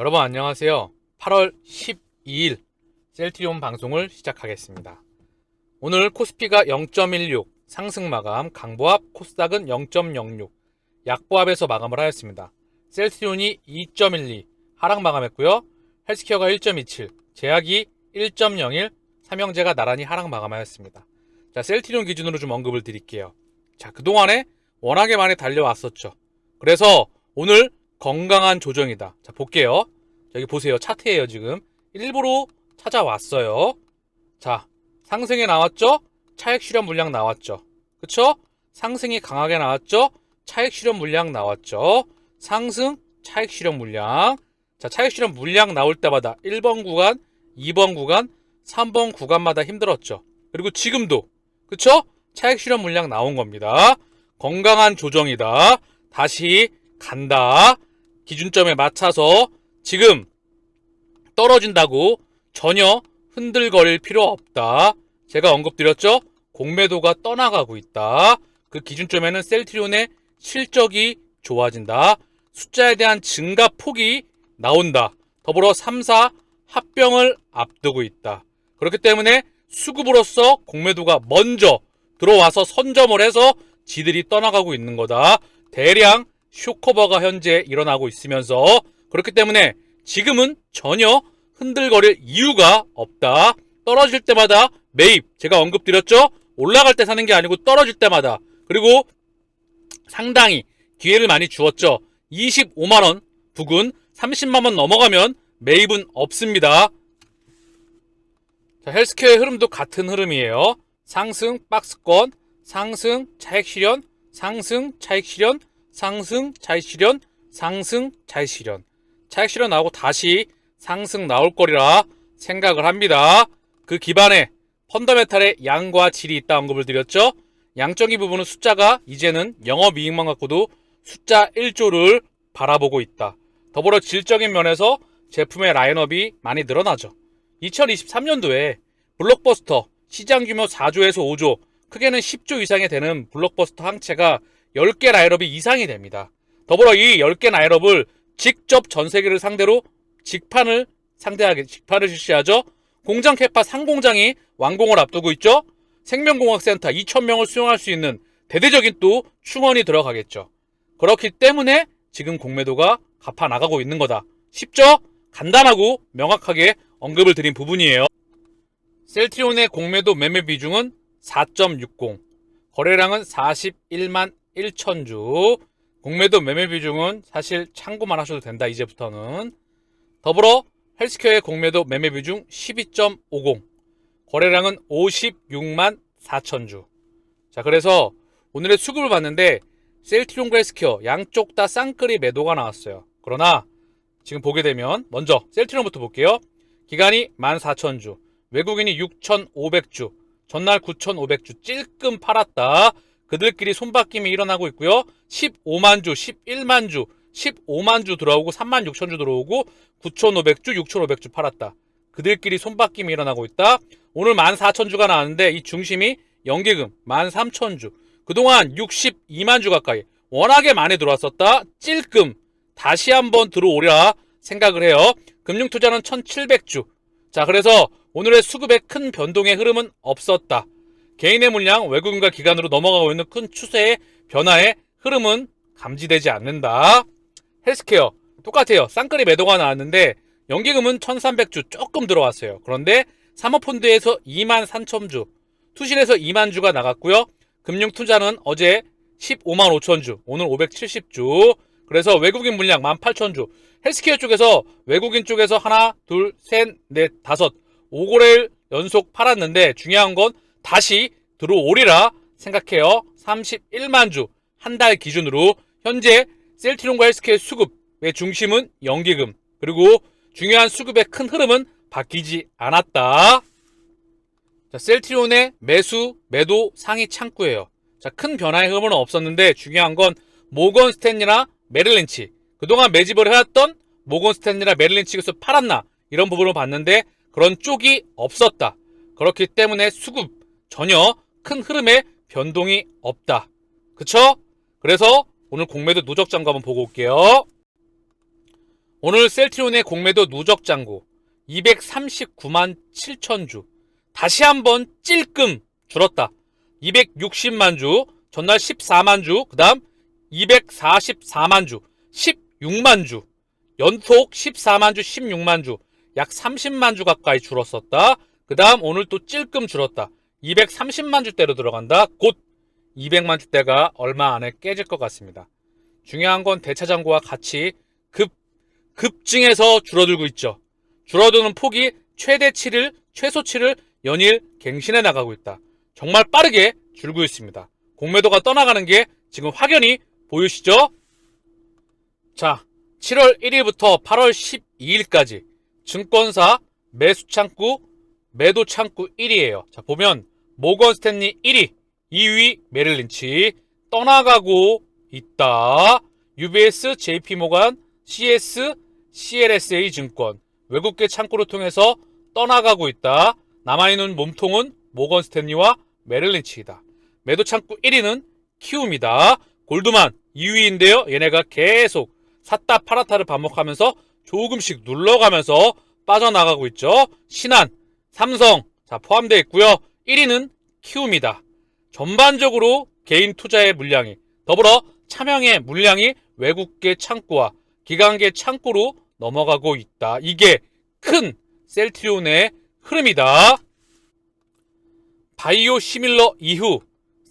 여러분 안녕하세요. 8월 12일 셀트리온 방송을 시작하겠습니다. 오늘 코스피가 0.16 상승 마감, 강보합, 코스닥은 0.06 약보합에서 마감을 하였습니다. 셀트리온이 2.12 하락 마감했고요. 헬스케어가 1.27, 제약이 1.01, 삼형제가 나란히 하락 마감하였습니다. 자, 셀트리온 기준으로 좀 언급을 드릴게요. 자, 그동안에 워낙에 많이 달려왔었죠. 그래서 오늘 건강한 조정이다. 자, 볼게요. 여기 보세요. 차트예요, 지금. 일부러 찾아왔어요. 자, 상승이 나왔죠? 차익 실현 물량 나왔죠? 그쵸? 상승이 강하게 나왔죠? 차익 실현 물량 나왔죠? 상승, 차익 실현 물량. 자, 차익 실현 물량 나올 때마다 1번 구간, 2번 구간, 3번 구간마다 힘들었죠. 그리고 지금도, 그쵸? 차익 실현 물량 나온 겁니다. 건강한 조정이다. 다시 간다. 기준점에 맞춰서 지금 떨어진다고 전혀 흔들거릴 필요 없다. 제가 언급드렸죠? 공매도가 떠나가고 있다. 그 기준점에는 셀트리온의 실적이 좋아진다. 숫자에 대한 증가 폭이 나온다. 더불어 3사 합병을 앞두고 있다. 그렇기 때문에 수급으로서 공매도가 먼저 들어와서 선점을 해서 지들이 떠나가고 있는 거다. 대량 쇼커버가 현재 일어나고 있으면서 그렇기 때문에 지금은 전혀 흔들거릴 이유가 없다. 떨어질 때마다 매입, 제가 언급드렸죠? 올라갈 때 사는 게 아니고 떨어질 때마다. 그리고 상당히 기회를 많이 주었죠. 25만원 부근 30만원 넘어가면 매입은 없습니다. 자, 헬스케어의 흐름도 같은 흐름이에요. 상승 박스권, 상승 차익 실현, 상승 차익 실현, 상승 차익 실현, 상승 차익 실현. 차익 실현 나오고 다시 상승 나올 거리라 생각을 합니다. 그 기반에 펀더멘탈의 양과 질이 있다 언급을 드렸죠. 양적인 부분은 숫자가 이제는 영업이익만 갖고도 숫자 1조를 바라보고 있다. 더불어 질적인 면에서 제품의 라인업이 많이 늘어나죠. 2023년도에 블록버스터 시장 규모 4조에서 5조, 크게는 10조 이상이 되는 블록버스터 항체가 10개 라인업이 이상이 됩니다. 더불어 이 10개 라인업을 직접 전세계를 상대로 직판을 실시하죠. 공장 캐파 상공장이 완공을 앞두고 있죠. 생명공학센터 2,000명을 수용할 수 있는 대대적인 또 충원이 들어가겠죠. 그렇기 때문에 지금 공매도가 갚아 나가고 있는 거다. 쉽죠? 간단하고 명확하게 언급을 드린 부분이에요. 셀트리온의 공매도 매매 비중은 4.60, 거래량은 41만 1천주. 공매도 매매 비중은 사실 참고만 하셔도 된다, 이제부터는. 더불어 헬스케어의 공매도 매매 비중 12.50, 거래량은 56만 4천주. 자, 그래서 오늘의 수급을 봤는데 셀트리온과 헬스케어 양쪽 다 쌍끌이 매도가 나왔어요. 그러나 지금 보게 되면 먼저 셀트리온부터 볼게요. 기간이 14,000주, 외국인이 6,500주, 전날 9,500주 찔끔 팔았다. 그들끼리 손바뀜이 일어나고 있고요. 15만주, 11만주, 15만주 들어오고 36,000주 들어오고 9,500주, 6,500주 팔았다. 그들끼리 손바뀜이 일어나고 있다. 오늘 14,000주가 나왔는데 이 중심이 연기금 13,000주. 그동안 62만주 가까이 워낙에 많이 들어왔었다. 찔끔 다시 한번 들어오리라 생각을 해요. 금융투자는 1,700주. 자, 그래서 오늘의 수급의 큰 변동의 흐름은 없었다. 개인의 물량, 외국인과 기관으로 넘어가고 있는 큰 추세의 변화의 흐름은 감지되지 않는다. 헬스케어 똑같아요. 쌍끌이 매도가 나왔는데 연기금은 1,300주 조금 들어왔어요. 그런데 사모펀드에서 2만 3천주, 투실에서 2만 주가 나갔고요. 금융투자는 어제 15만 5천주, 오늘 570주. 그래서 외국인 물량 18,000주. 헬스케어 쪽에서 외국인 쪽에서 하나, 둘, 셋, 넷, 다섯 5거래일 연속 팔았는데 중요한 건 다시 들어오리라 생각해요. 31만 주 한 달 기준으로 현재 셀트리온과 헬스케어의 수급의 중심은 연기금, 그리고 중요한 수급의 큰 흐름은 바뀌지 않았다. 자, 셀트리온의 매수, 매도 상위 창구예요. 자, 큰 변화의 흐름은 없었는데 중요한 건 모건 스탠리나 메릴린치, 그동안 매집을 해왔던 모건 스탠리나 메릴린치에서 팔았나 이런 부분을 봤는데 그런 쪽이 없었다. 그렇기 때문에 수급 전혀 큰 흐름의 변동이 없다. 그쵸? 그래서 오늘 공매도 누적 잔고 한번 보고 올게요. 오늘 셀트리온의 공매도 누적 잔고 239만 7천 주. 다시 한번 찔끔 줄었다. 260만 주, 전날 14만 주, 그 다음 244만 주, 16만 주. 연속 14만 주, 16만 주, 약 30만 주 가까이 줄었었다. 그 다음 오늘 또 찔끔 줄었다. 230만 주대로 들어간다. 곧 200만 주대가 얼마 안에 깨질 것 같습니다. 중요한 건 대차장고와 같이 급증해서 줄어들고 있죠. 줄어드는 폭이 최대 7일, 최소 7일 연일 갱신해 나가고 있다. 정말 빠르게 줄고 있습니다. 공매도가 떠나가는 게 지금 확연히 보이시죠? 자, 7월 1일부터 8월 12일까지 증권사 매수 창구, 매도 창구 1위예요. 자, 보면 모건 스탠리 1위, 2위 메릴린치 떠나가고 있다. UBS, JP모간, CS, CLSA 증권 외국계 창구를 통해서 떠나가고 있다. 남아있는 몸통은 모건 스탠리와 메릴린치이다. 매도 창구 1위는 키움이다. 골드만 2위인데요. 얘네가 계속 샀다 팔았다를 반복하면서 조금씩 눌러가면서 빠져나가고 있죠. 신한, 삼성 자 포함되어 있고요. 1위는 키움이다. 전반적으로 개인 투자의 물량이 더불어 차명의 물량이 외국계 창구와 기관계 창구로 넘어가고 있다. 이게 큰 셀트리온의 흐름이다. 바이오 시밀러 이후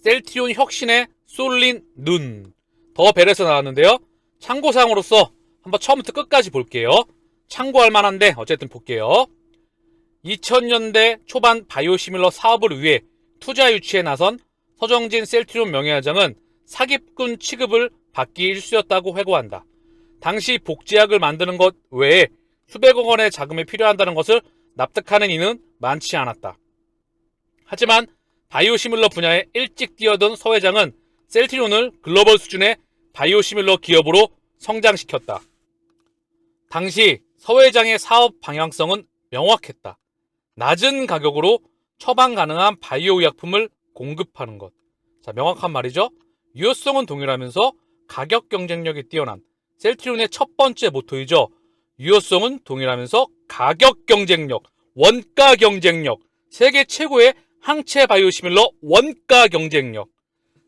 셀트리온 혁신에 쏠린 눈. 더 벨에서 나왔는데요. 참고사항으로서 한번 처음부터 끝까지 볼게요. 참고할 만한데 어쨌든 볼게요. 2000년대 초반 바이오 시밀러 사업을 위해 투자 유치에 나선 서정진 셀트리온 명예회장은 사기꾼 취급을 받기 일쑤였다고 회고한다. 당시 복제약을 만드는 것 외에 수백억 원의 자금이 필요한다는 것을 납득하는 이는 많지 않았다. 하지만 바이오시밀러 분야에 일찍 뛰어든 서 회장은 셀트리온을 글로벌 수준의 바이오시밀러 기업으로 성장시켰다. 당시 서 회장의 사업 방향성은 명확했다. 낮은 가격으로 처방 가능한 바이오 의약품을 공급하는 것. 자, 명확한 말이죠. 유효성은 동일하면서 가격 경쟁력이 뛰어난 셀트리온의 첫 번째 모토이죠. 유효성은 동일하면서 가격 경쟁력, 원가 경쟁력, 세계 최고의 항체 바이오시밀러 원가 경쟁력.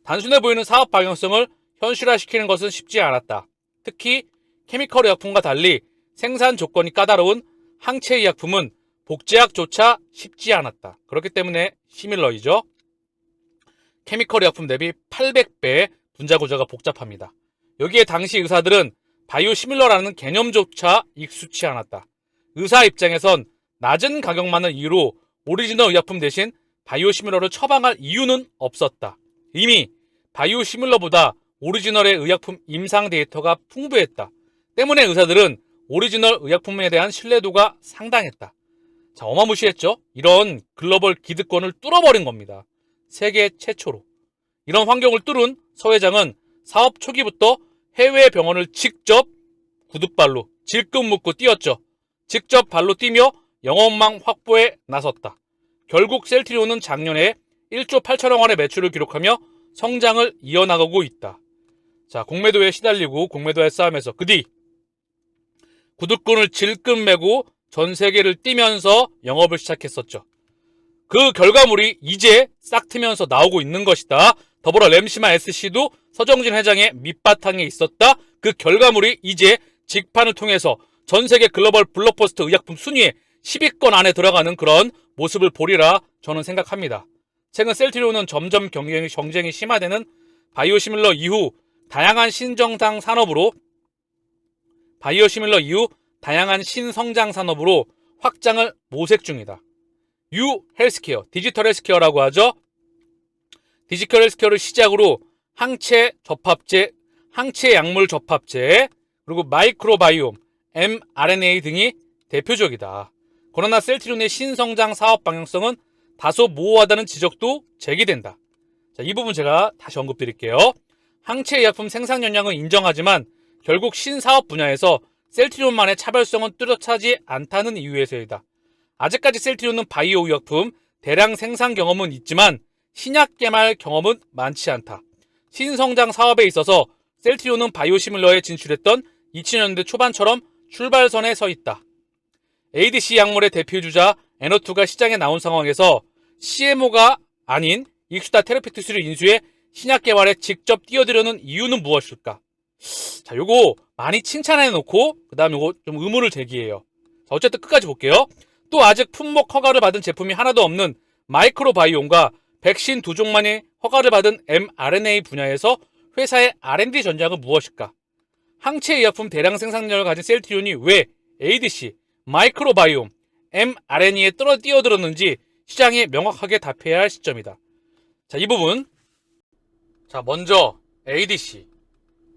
단순해 보이는 사업 방향성을 현실화시키는 것은 쉽지 않았다. 특히 케미컬 의약품과 달리 생산 조건이 까다로운 항체 의약품은 복제약조차 쉽지 않았다. 그렇기 때문에 시밀러이죠. 케미컬 의약품 대비 800배 분자 구조가 복잡합니다. 여기에 당시 의사들은 바이오시밀러라는 개념조차 익숙치 않았다. 의사 입장에선 낮은 가격만을 이유로 오리지널 의약품 대신 바이오시밀러를 처방할 이유는 없었다. 이미 바이오시밀러보다 오리지널의 의약품 임상 데이터가 풍부했다. 때문에 의사들은 오리지널 의약품에 대한 신뢰도가 상당했다. 자, 어마무시했죠? 이런 글로벌 기득권을 뚫어버린 겁니다. 세계 최초로. 이런 환경을 뚫은 서 회장은 사업 초기부터 해외 병원을 직접 구둣발로 질끈 묶고 뛰었죠. 직접 발로 뛰며 영업망 확보에 나섰다. 결국 셀트리온은 작년에 1조 8천억 원의 매출을 기록하며 성장을 이어나가고 있다. 자, 공매도에 시달리고 공매도의 싸움에서 그 뒤 구둣꾼을 질끈 매고 전 세계를 뛰면서 영업을 시작했었죠. 그 결과물이 이제 싹 트면서 나오고 있는 것이다. 더불어 램시마 SC도 서정진 회장의 밑바탕에 있었다. 그 결과물이 이제 직판을 통해서 전 세계 글로벌 블록버스터 의약품 순위에 10위권 안에 들어가는 그런 모습을 보리라 저는 생각합니다. 최근 셀트리온은 점점 경쟁이 심화되는 바이오시밀러 이후 다양한 신성장 산업으로 확장을 모색 중이다. U 헬스케어, 디지털 헬스케어라고 하죠. 디지털 헬스케어를 시작으로 항체 접합제, 항체 약물 접합제, 그리고 마이크로바이옴, mRNA 등이 대표적이다. 그러나 셀트리온의 신성장 사업 방향성은 다소 모호하다는 지적도 제기된다. 자, 이 부분 제가 다시 언급드릴게요. 항체 의약품 생산 역량은 인정하지만 결국 신사업 분야에서 셀트리온만의 차별성은 뚜렷하지 않다는 이유에서이다. 아직까지 셀트리온은 바이오 의약품 대량 생산 경험은 있지만 신약 개발 경험은 많지 않다. 신성장 사업에 있어서 셀트리온은 바이오시밀러에 진출했던 2000년대 초반처럼 출발선에 서 있다. ADC 약물의 대표주자 N02가 시장에 나온 상황에서 CMO가 아닌 익스타 테라피틱스를 인수해 신약 개발에 직접 뛰어들려는 이유는 무엇일까? 자, 요거 많이 칭찬해 놓고 그 다음 요거 좀 의문을 제기해요. 자, 어쨌든 끝까지 볼게요. 또 아직 품목 허가를 받은 제품이 하나도 없는 마이크로바이옴과 백신 2종만이 허가를 받은 mRNA 분야에서 회사의 R&D 전략은 무엇일까? 항체 의약품 대량 생산량을 가진 셀트리온이 왜 ADC, 마이크로바이옴, mRNA에 뛰어들었는지 시장에 명확하게 답해야 할 시점이다. 자, 이 부분. 자, 먼저 ADC.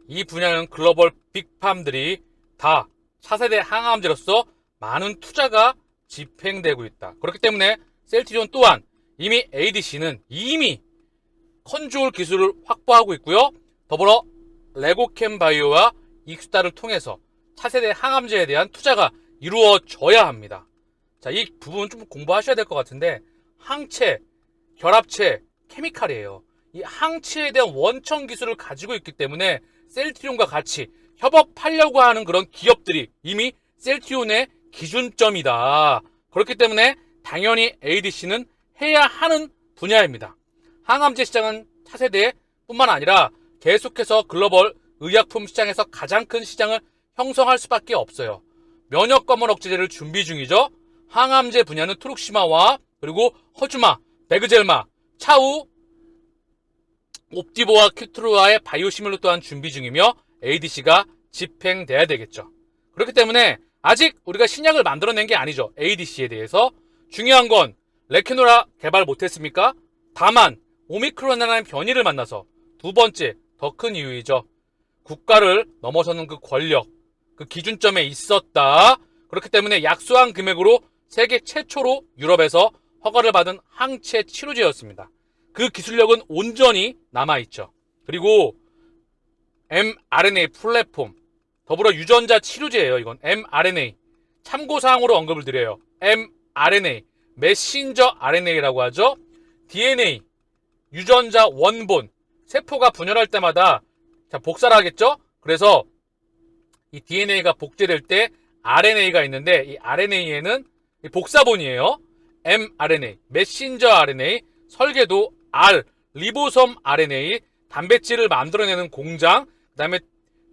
이 분야는 글로벌 빅팜들이 다 차세대 항암제로서 많은 투자가 집행되고 있다. 그렇기 때문에 셀트리온 또한 이미 ADC는 이미 컨주얼 기술을 확보하고 있고요. 더불어 레고캠 바이오와 익스타를 통해서 차세대 항암제에 대한 투자가 이루어져야 합니다. 자, 이 부분 좀 공부하셔야 될 것 같은데 항체, 결합체, 케미칼이에요. 이 항체에 대한 원천 기술을 가지고 있기 때문에 셀트리온과 같이 협업하려고 하는 그런 기업들이 이미 셀트리온의 기준점이다. 그렇기 때문에 당연히 ADC는 해야 하는 분야입니다. 항암제 시장은 차세대 뿐만 아니라 계속해서 글로벌 의약품 시장에서 가장 큰 시장을 형성할 수밖에 없어요. 면역관문 억제제를 준비 중이죠. 항암제 분야는 트룩시마와 그리고 허주마, 베그젤마, 차후, 옵디보와 큐트루아의 바이오시밀러 또한 준비 중이며 ADC가 집행돼야 되겠죠. 그렇기 때문에 아직 우리가 신약을 만들어낸 게 아니죠. ADC에 대해서. 중요한 건 레케노라 개발 못했습니까? 다만 오미크론이라는 변이를 만나서 두 번째 더 큰 이유이죠. 국가를 넘어서는 그 권력, 그 기준점에 있었다. 그렇기 때문에 약소한 금액으로 세계 최초로 유럽에서 허가를 받은 항체 치료제였습니다. 그 기술력은 온전히 남아있죠. 그리고 mRNA 플랫폼, 더불어 유전자 치료제예요. 이건 mRNA. 참고사항으로 언급을 드려요. mRNA, 메신저 RNA라고 하죠. DNA, 유전자 원본, 세포가 분열할 때마다 자, 복사를 하겠죠. 그래서 이 DNA가 복제될 때 RNA가 있는데 이 RNA에는 복사본이에요. mRNA, 메신저 RNA, 설계도 R, 리보솜 RNA, 단백질을 만들어내는 공장, 그 다음에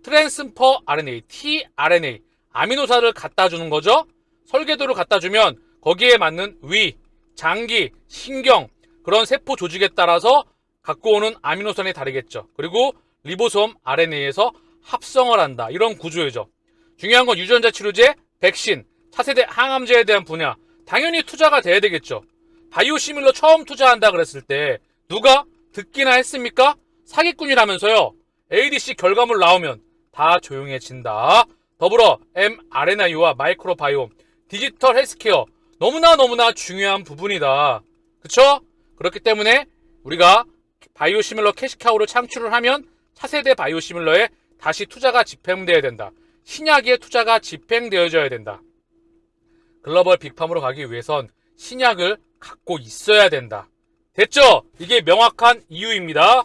트랜스퍼 RNA, tRNA, 아미노사를 갖다 주는 거죠. 설계도를 갖다 주면 거기에 맞는 위, 장기, 신경, 그런 세포 조직에 따라서 갖고 오는 아미노산이 다르겠죠. 그리고 리보솜 RNA에서 합성을 한다. 이런 구조이죠. 중요한 건 유전자 치료제, 백신, 차세대 항암제에 대한 분야. 당연히 투자가 돼야 되겠죠. 바이오시밀러 처음 투자한다 그랬을 때 누가 듣기나 했습니까? 사기꾼이라면서요. ADC 결과물 나오면 다 조용해진다. 더불어 mRNA와 마이크로바이옴, 디지털 헬스케어 너무나 중요한 부분이다. 그쵸? 그렇기 때문에 우리가 바이오시밀러 캐시카우를 창출을 하면 차세대 바이오시밀러에 다시 투자가 집행되어야 된다. 신약에 투자가 집행되어져야 된다. 글로벌 빅팜으로 가기 위해선 신약을 갖고 있어야 된다. 됐죠? 이게 명확한 이유입니다.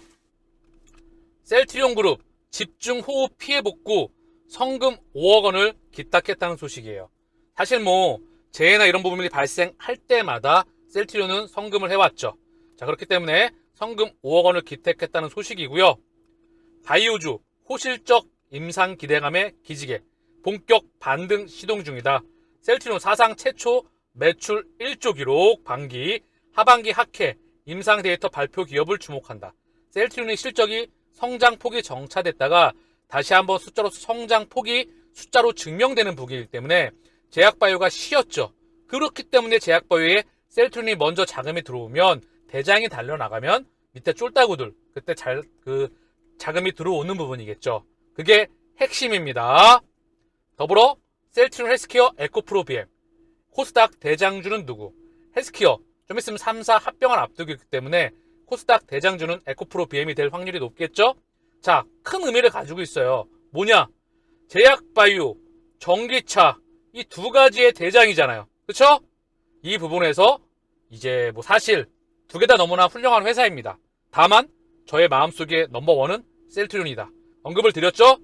셀트리온 그룹 집중 호흡 피해 복구 성금 5억 원을 기탁했다는 소식이에요. 사실 뭐 재해나 이런 부분이 발생할 때마다 셀트리온은 성금을 해왔죠. 자, 그렇기 때문에 성금 5억 원을 기탁했다는 소식이고요. 바이오주 호실적 임상 기대감의 기지개 본격 반등 시동 중이다. 셀트리온 사상 최초 매출 1조 기록 반기 하반기 학회 임상 데이터 발표 기업을 주목한다. 셀트리온의 실적이 성장폭이 정차됐다가 다시 한번 성장폭이 숫자로 증명되는 부기이기 때문에 제약바이오가 쉬었죠. 그렇기 때문에 제약바이오에 셀트리온이 먼저 자금이 들어오면 대장이 달려나가면 밑에 쫄따구들 그때 자금이 들어오는 부분이겠죠. 그게 핵심입니다. 더불어 셀트리온 헬스케어 에코프로 BM 코스닥 대장주는 누구? 헬스케어 좀 있으면 3사 합병을 앞두고 있기 때문에 코스닥 대장주는 에코프로 BM이 될 확률이 높겠죠? 자, 큰 의미를 가지고 있어요. 뭐냐? 제약바이오, 전기차 이 두 가지의 대장이잖아요. 그쵸? 이 부분에서 이제 뭐 사실 두 개 다 너무나 훌륭한 회사입니다. 다만 저의 마음속에 넘버원은 셀트리온이다. 언급을 드렸죠?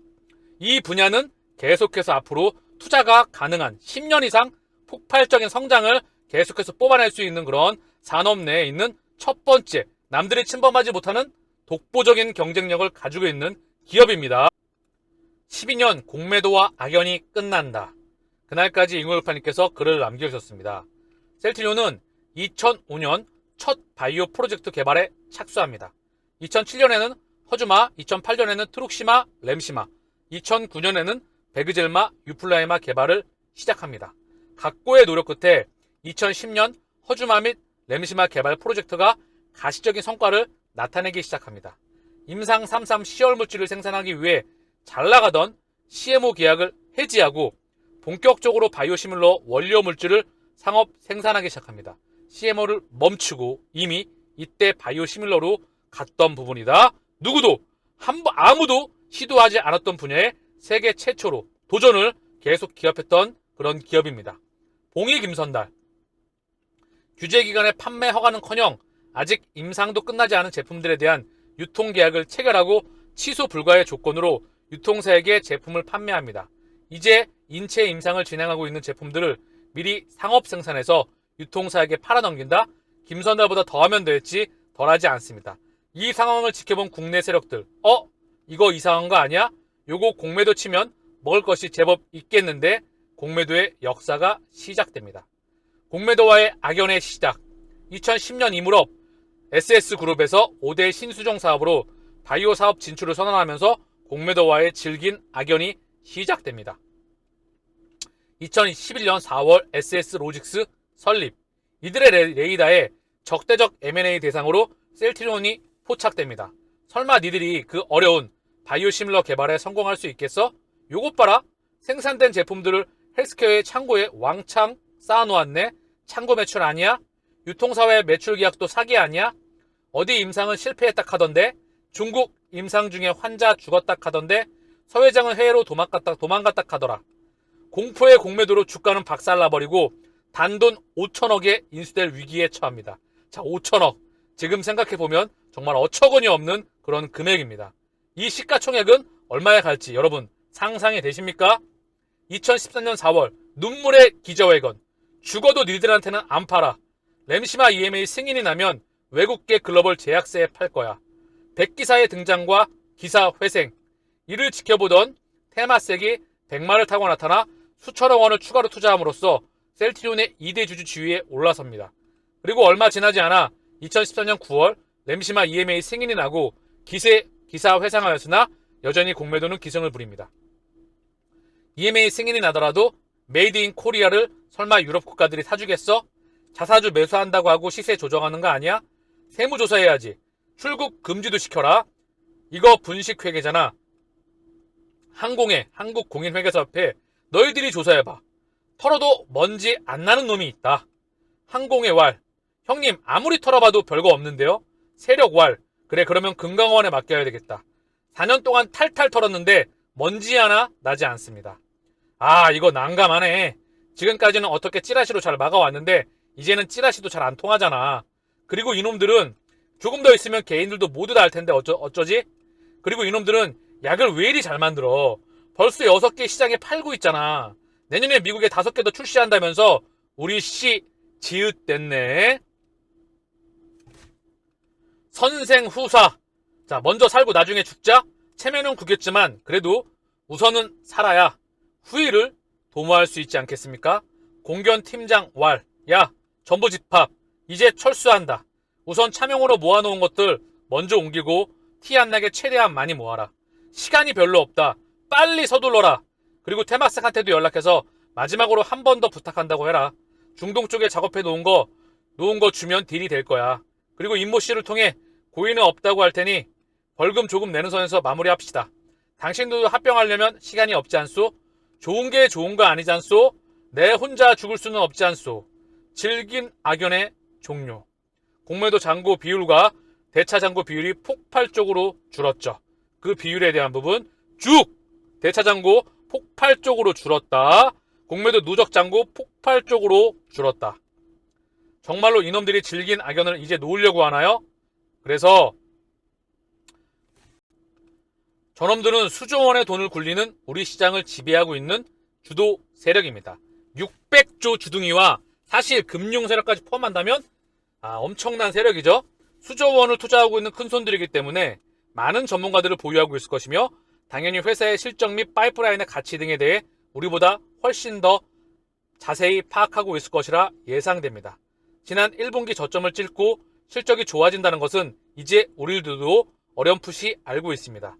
이 분야는 계속해서 앞으로 투자가 가능한 10년 이상 폭발적인 성장을 계속해서 뽑아낼 수 있는 그런 산업 내에 있는 첫 번째, 남들이 침범하지 못하는 독보적인 경쟁력을 가지고 있는 기업입니다. 12년 공매도와 악연이 끝난다. 그날까지 잉여울파님께서 글을 남겨주셨습니다. 셀트리온은 2005년 첫 바이오 프로젝트 개발에 착수합니다. 2007년에는 허주마, 2008년에는 트룩시마, 램시마, 2009년에는 베그젤마, 유플라이마 개발을 시작합니다. 각고의 노력 끝에 2010년 허주마 및 램시마 개발 프로젝트가 가시적인 성과를 나타내기 시작합니다. 임상 33 시열 물질을 생산하기 위해 잘 나가던 CMO 계약을 해지하고 본격적으로 바이오시밀러 원료 물질을 상업 생산하기 시작합니다. CMO를 멈추고 이미 이때 바이오시밀러로 갔던 부분이다. 누구도 아무도 시도하지 않았던 분야에 세계 최초로 도전을 계속 기업했던 그런 기업입니다. 봉이 김선달. 규제기간의 판매 허가는커녕 아직 임상도 끝나지 않은 제품들에 대한 유통계약을 체결하고 취소 불가의 조건으로 유통사에게 제품을 판매합니다. 이제 인체 임상을 진행하고 있는 제품들을 미리 상업 생산해서 유통사에게 팔아넘긴다? 김선달보다 더하면 됐지 덜하지 않습니다. 이 상황을 지켜본 국내 세력들, 이거 이상한 거 아니야? 요거 공매도 치면 먹을 것이 제법 있겠는데 공매도의 역사가 시작됩니다. 공매도와의 악연의 시작. 2010년 이무럽 SS그룹에서 5대 신수종 사업으로 바이오 사업 진출을 선언하면서 공매도와의 질긴 악연이 시작됩니다. 2011년 4월 SS로직스 설립. 이들의 레이더에 적대적 M&A 대상으로 셀트리온이 포착됩니다. 설마 니들이 그 어려운 바이오시밀러 개발에 성공할 수 있겠어? 요것 봐라. 생산된 제품들을 헬스케어의 창고에 왕창 쌓아놓았네. 창고 매출 아니야? 유통사회 매출 계약도 사기 아니야? 어디 임상은 실패했다 하던데? 중국 임상 중에 환자 죽었다 하던데? 서 회장은 해외로 도망갔다 하더라. 공포의 공매도로 주가는 박살나버리고 단돈 5천억에 인수될 위기에 처합니다. 자, 5천억. 지금 생각해보면 정말 어처구니 없는 그런 금액입니다. 이 시가총액은 얼마에 갈지 여러분 상상이 되십니까? 2014년 4월 눈물의 기자회견. 죽어도 니들한테는 안 팔아. 램시마 EMA 승인이 나면 외국계 글로벌 제약사에 팔 거야. 백기사의 등장과 기사 회생. 이를 지켜보던 테마색이 100마를 타고 나타나 수천억 원을 추가로 투자함으로써 셀트리온의 2대 주주 지위에 올라섭니다. 그리고 얼마 지나지 않아 2014년 9월 램시마 EMA 승인이 나고 기사 회상하였으나 여전히 공매도는 기승을 부립니다. EMA 승인이 나더라도 메이드 인 코리아를 설마 유럽 국가들이 사주겠어? 자사주 매수한다고 하고 시세 조정하는 거 아니야? 세무조사해야지. 출국 금지도 시켜라. 이거 분식회계잖아. 항공회, 한국공인회계사협회 너희들이 조사해봐. 털어도 먼지 안 나는 놈이 있다. 항공회 왈. 형님 아무리 털어봐도 별거 없는데요. 세력 왈. 그래 그러면 금강원에 맡겨야 되겠다. 4년 동안 탈탈 털었는데 먼지 하나 나지 않습니다. 아 이거 난감하네. 지금까지는 어떻게 찌라시로 잘 막아왔는데 이제는 찌라시도 잘 안 통하잖아. 그리고 이놈들은 조금 더 있으면 개인들도 모두 다 알 텐데 어쩌지? 그리고 이놈들은 약을 왜 이리 잘 만들어. 벌써 6개 시장에 팔고 있잖아. 내년에 미국에 5개 더 출시한다면서 우리 씨 지읒됐네. 선생후사. 자 먼저 살고 나중에 죽자. 체면은 구겼지만 그래도 우선은 살아야 후일을 도모할 수 있지 않겠습니까? 공견 팀장 왈. 야 전부 집합. 이제 철수한다. 우선 차명으로 모아놓은 것들 먼저 옮기고 티 안 나게 최대한 많이 모아라. 시간이 별로 없다. 빨리 서둘러라. 그리고 테마스한테도 연락해서 마지막으로 한 번 더 부탁한다고 해라. 중동 쪽에 작업해 놓은 거 주면 딜이 될 거야. 그리고 임모 씨를 통해 고의는 없다고 할 테니 벌금 조금 내는 선에서 마무리합시다. 당신들도 합병하려면 시간이 없지 않소? 좋은 게 좋은 거 아니지 않소? 내 혼자 죽을 수는 없지 않소? 질긴 악연의 종료. 공매도 잔고 비율과 대차 잔고 비율이 폭발적으로 줄었죠. 그 비율에 대한 부분 쭉! 대차 잔고 폭발적으로 줄었다. 공매도 누적 잔고 폭발적으로 줄었다. 정말로 이놈들이 질긴 악연을 이제 놓으려고 하나요? 그래서 저놈들은 수조 원의 돈을 굴리는 우리 시장을 지배하고 있는 주도 세력입니다. 600조 주둥이와 사실 금융 세력까지 포함한다면 엄청난 세력이죠. 수조 원을 투자하고 있는 큰손들이기 때문에 많은 전문가들을 보유하고 있을 것이며 당연히 회사의 실적 및 파이프라인의 가치 등에 대해 우리보다 훨씬 더 자세히 파악하고 있을 것이라 예상됩니다. 지난 1분기 저점을 찍고 실적이 좋아진다는 것은 이제 우리들도 어렴풋이 알고 있습니다.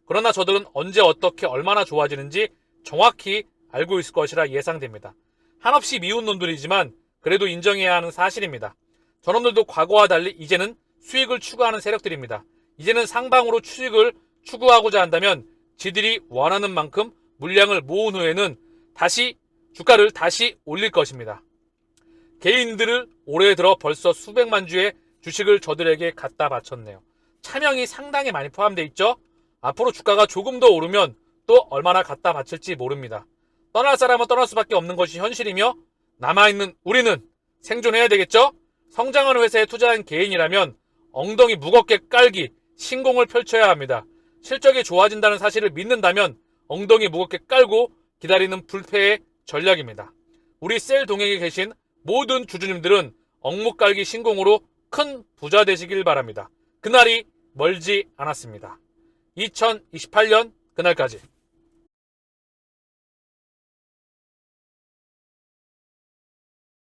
그러나 저들은 언제 어떻게 얼마나 좋아지는지 정확히 알고 있을 것이라 예상됩니다. 한없이 미운 놈들이지만 그래도 인정해야 하는 사실입니다. 저놈들도 과거와 달리 이제는 수익을 추구하는 세력들입니다. 이제는 상방으로 수익을 추구하고자 한다면 지들이 원하는 만큼 물량을 모은 후에는 주가를 다시 올릴 것입니다. 개인들을 올해 들어 벌써 수백만 주의 주식을 저들에게 갖다 바쳤네요. 차명이 상당히 많이 포함되어 있죠. 앞으로 주가가 조금 더 오르면 또 얼마나 갖다 바칠지 모릅니다. 떠날 사람은 떠날 수밖에 없는 것이 현실이며 남아있는 우리는 생존해야 되겠죠. 성장하는 회사에 투자한 개인이라면 엉덩이 무겁게 깔기, 신공을 펼쳐야 합니다. 실적이 좋아진다는 사실을 믿는다면 엉덩이 무겁게 깔고 기다리는 불패의 전략입니다. 우리 셀 동행에 계신 모든 주주님들은 엉묵깔기 신공으로 큰 부자 되시길 바랍니다. 그날이 멀지 않았습니다. 2028년 그날까지.